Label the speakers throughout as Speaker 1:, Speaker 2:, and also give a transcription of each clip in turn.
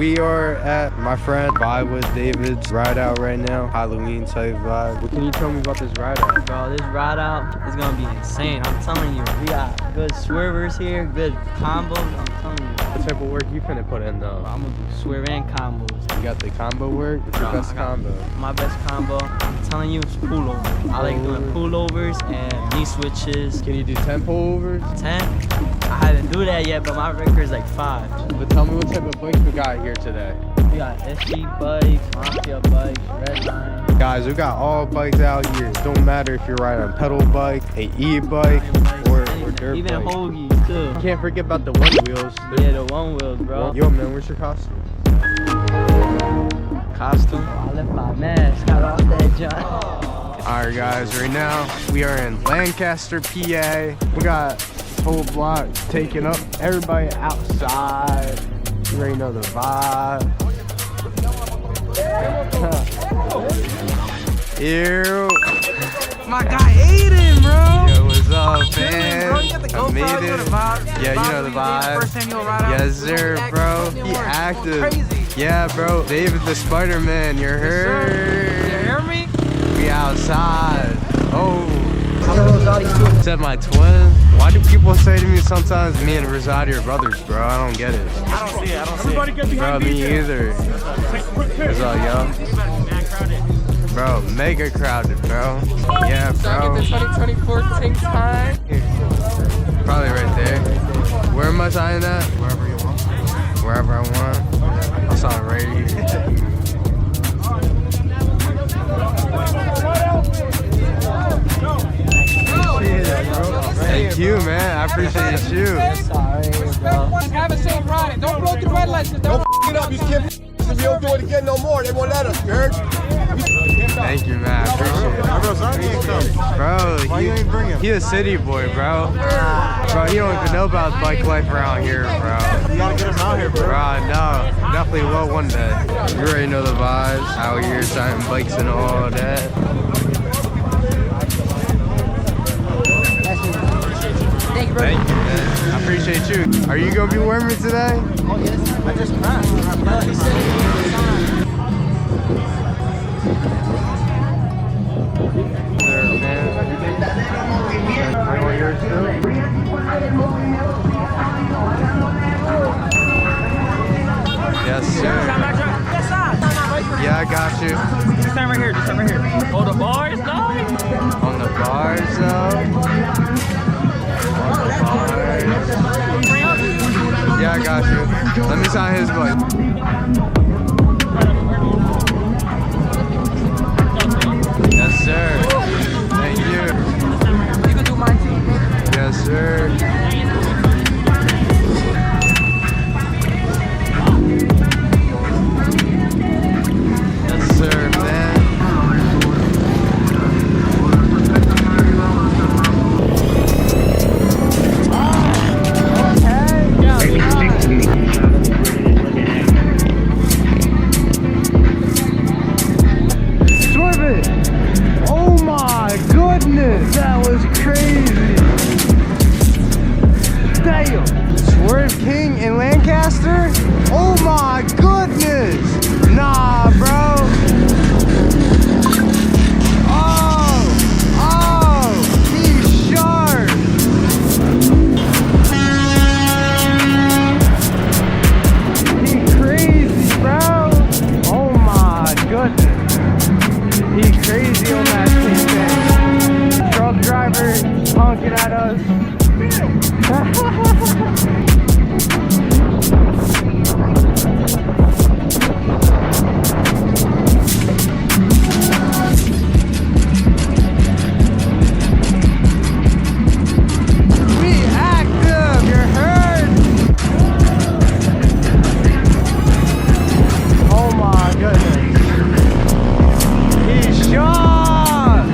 Speaker 1: We are at my friend Vibe with David's ride out right now. Halloween type vibe. What can you tell me about this ride out?
Speaker 2: Bro, this ride out is gonna be insane. I'm telling you, we got good swervers here, good combos. I'm telling you.
Speaker 1: What type of work you finna put in though?
Speaker 2: I'm gonna do swerve and combos.
Speaker 1: You got the combo work? What's your best combo?
Speaker 2: My best combo, I'm telling you, it's pullover. I like doing pullovers and knee switches.
Speaker 1: Can you do 10 pullovers?
Speaker 2: 10? I haven't do that yet, but my record is like 5.
Speaker 1: But tell me what type of bikes we got here today.
Speaker 2: We got SG bikes, Mafia bikes, Redline.
Speaker 1: Guys, we got all bikes out here. It don't matter if you're riding a pedal bike, a e-bike, or dirt
Speaker 2: even
Speaker 1: bike.
Speaker 2: hoagies too.
Speaker 1: You can't forget about the one wheels.
Speaker 2: Yeah, the one wheels, bro.
Speaker 1: Yo, man, where's your costume?
Speaker 2: Costume? I left my mask out off that joint.
Speaker 1: Alright guys, right now we are in Lancaster, PA. We got this whole block taken up. Everybody outside. You already know the vibe. Ew.
Speaker 2: My guy Aiden, bro.
Speaker 1: Yo, what's up, man?
Speaker 2: Bro, you got the GoPro,
Speaker 1: I made
Speaker 2: you know
Speaker 1: it.
Speaker 2: the vibe.
Speaker 1: Yeah, you know the vibe.
Speaker 2: First annual ride out.
Speaker 1: Yes, sir, bro. He active.
Speaker 2: Crazy.
Speaker 1: Yeah, bro. David the Spiderman, you're heard.
Speaker 2: You hear me?
Speaker 1: We outside. Oh. Except my twin. Why do people say to me sometimes me and Rosati are brothers, bro? I don't get it.
Speaker 2: I don't see it. I don't see it.
Speaker 1: Bro, me either. What's up, yo? Bro, mega crowded, bro. Yeah, bro.
Speaker 3: The 2024 Ting time.
Speaker 1: Probably right there. Where am I signing at? Wherever you want. Wherever I want. I'll sign right here. Thank you, man. I appreciate you.
Speaker 2: Sorry, bro.
Speaker 3: Have a safe ride. Don't blow through red lights. Don't it up. You can't. If you don't do it again no more, they won't let us. You heard?
Speaker 1: Thank you, man. I appreciate it. Bro, he a city boy, bro. Bro, he don't even know about bike life around here, bro.
Speaker 4: You gotta get us out here, bro.
Speaker 1: Bro, no. Definitely will one day. You already know the vibes. Out here, signing bikes and all that.
Speaker 2: Thank you, bro.
Speaker 1: Thank you, man. I appreciate you. Are you gonna be wearing me today?
Speaker 2: Oh, yes. I just crashed. He said
Speaker 1: There, man. I want yours too. Yes, sir. Yeah, I got you.
Speaker 2: Just stand right here. Just stand right here. Oh, the bars, no?
Speaker 1: On the bars, though. On the bars. Yeah, I got you. Let me sign his bike. Yes, sir. Thank you.
Speaker 2: You can do mine too.
Speaker 1: Yes, sir. Yes, sir, man. Swerve it! Oh my goodness, that was crazy! Damn! Swerve King in Lancaster? Oh my goodness! Nah, bro! Oh, he's sharp! He's crazy, bro! Oh my goodness! He's crazy on that thing. Truck driver honking at us. We active, you're heard. Oh my goodness. He's shot!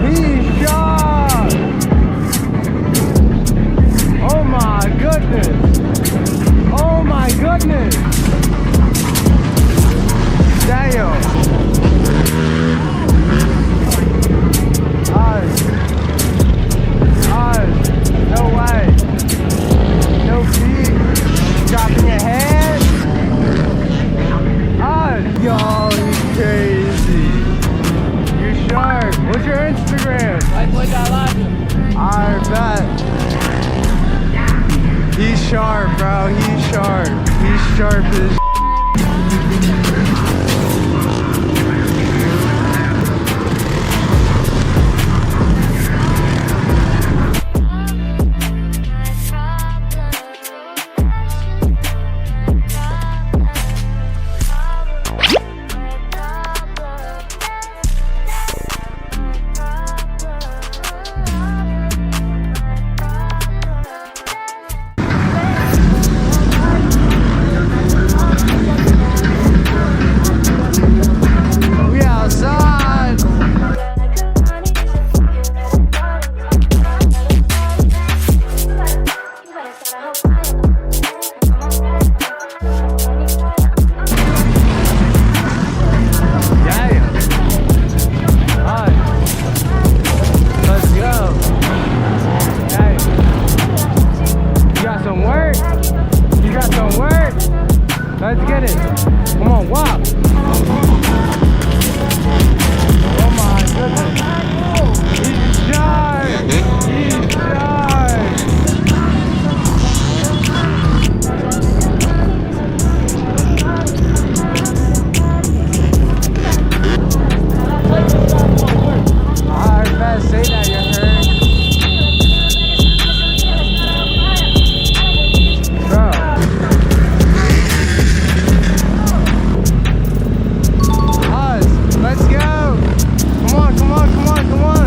Speaker 1: He's shot! Oh my goodness! bro. He's sharp. He's sharp as let's get it. Come on, walk. Oh my goodness. He's sharp. He's sharp. Alright, best say that you heard. Bro. Let's go! Come on, come on, come on, come on!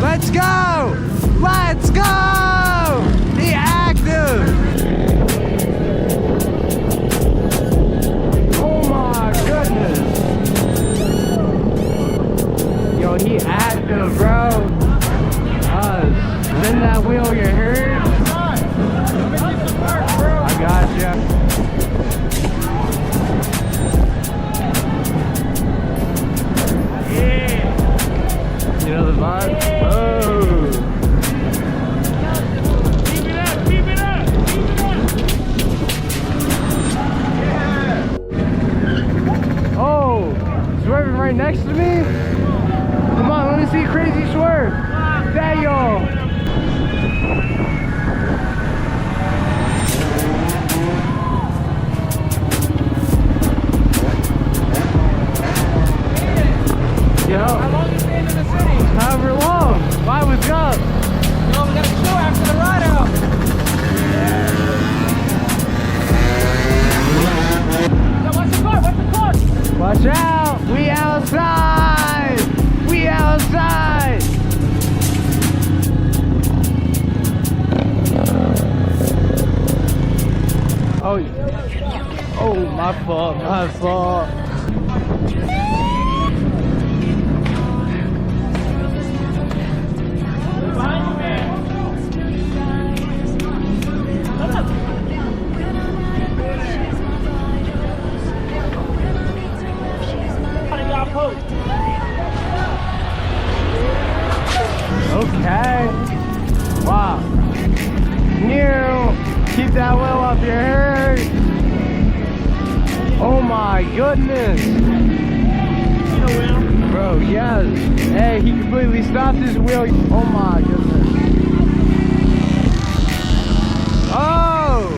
Speaker 1: Let's go! Let's go! He active! Oh my goodness! Yo, he active, bro. Spin that wheel, you heard? I got ya. You know the vibe? Oh!
Speaker 3: Keep it up, keep it up, keep it up!
Speaker 1: Yeah! Oh! Swerving right next to me? Come on, let me see crazy swerve! There you go! Yo. How long you been in the city? However long. Why, what's up?
Speaker 3: Yo, we gotta chill after the ride out. Yo, watch the car, watch the car.
Speaker 1: Watch out! We outside! We outside! Oh, oh, my fault, my fault. Okay. Wow. New. Keep that wheel off your hair. Oh my goodness. Bro, yes. Hey, he completely stopped his wheel. Oh my goodness.